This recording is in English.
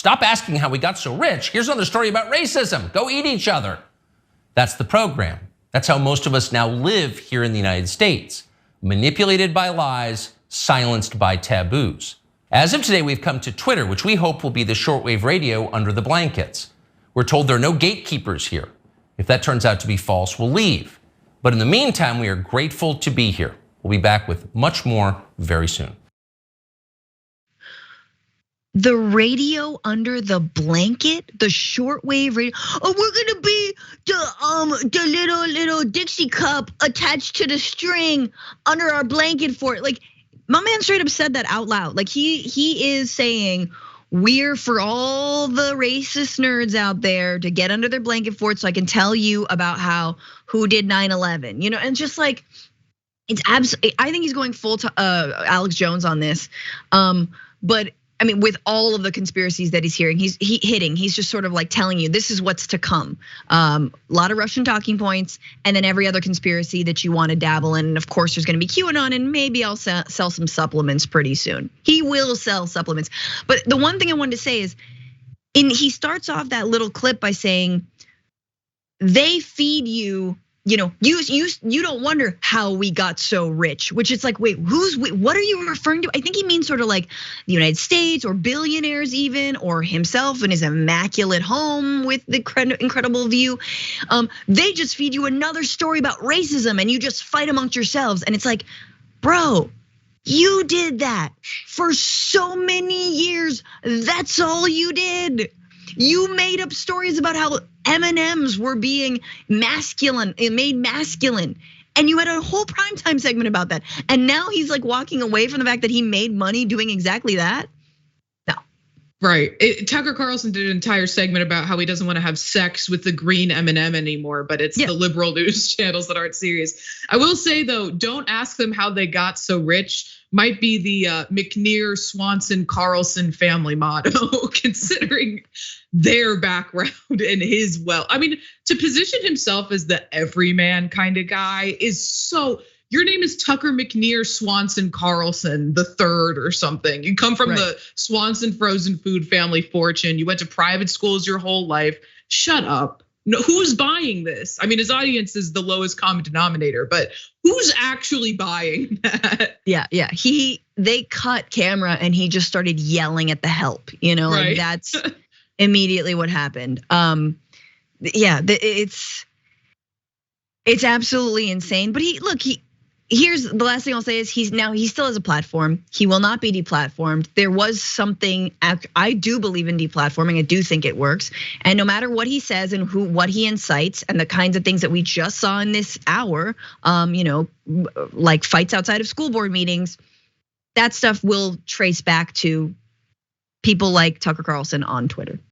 Stop asking how we got so rich. Here's another story about racism. Go eat each other. That's the program. That's how most of us now live here in the United States. Manipulated by lies, silenced by taboos. As of today, we've come to Twitter, which we hope will be the shortwave radio under the blankets. We're told there are no gatekeepers here. If that turns out to be false, we'll leave. But in the meantime, we are grateful to be here. We'll be back with much more very soon. The radio under the blanket, the shortwave radio. Oh, we're gonna be the little Dixie cup attached to the string under our blanket for it. Like, my man straight up said that out loud. Like, he is saying, we're for all the racist nerds out there to get under their blanket for it, so I can tell you about who did 9/11. You know, and just like, it's absolutely. I think he's going full to Alex Jones on this, but. I mean, with all of the conspiracies that he's hearing, he's just sort of like telling you this is what's to come. A lot of Russian talking points, and then every other conspiracy that you want to dabble in. And of course, there's going to be QAnon, and maybe I'll sell some supplements pretty soon. He will sell supplements. But the one thing I wanted to say is, he starts off that little clip by saying, they feed you. You know, you don't wonder how we got so rich, which is like, wait, what are you referring to? I think he means sort of like the United States or billionaires even, or himself in his immaculate home with the incredible view. They just feed you another story about racism and you just fight amongst yourselves. And it's like, bro, you did that for so many years. That's all you did. You made up stories about how M&Ms were being made masculine. And you had a whole primetime segment about that. And now he's like walking away from the fact that he made money doing exactly that. No. Right. Tucker Carlson did an entire segment about how he doesn't want to have sex with the green M&M anymore, but it's the liberal news channels that aren't serious. I will say though, don't ask them how they got so rich. Might be the McNear, Swanson, Carlson family motto, considering their background and his wealth. I mean, to position himself as the everyman kind of guy is so. Your name is Tucker McNear Swanson Carlson the third or something. You come from the Swanson frozen food family fortune. You went to private schools your whole life. Shut up. No, who's buying this? I mean, his audience is the lowest common denominator, but who's actually buying that? Yeah. They cut camera and he just started yelling at the help. You know, like that's immediately what happened. Yeah, it's absolutely insane. But here's the last thing I'll say is he still has a platform. He will not be deplatformed. There was something, I do believe in deplatforming. I do think it works. And no matter what he says and what he incites and the kinds of things that we just saw in this hour, like fights outside of school board meetings, that stuff will trace back to people like Tucker Carlson on Twitter.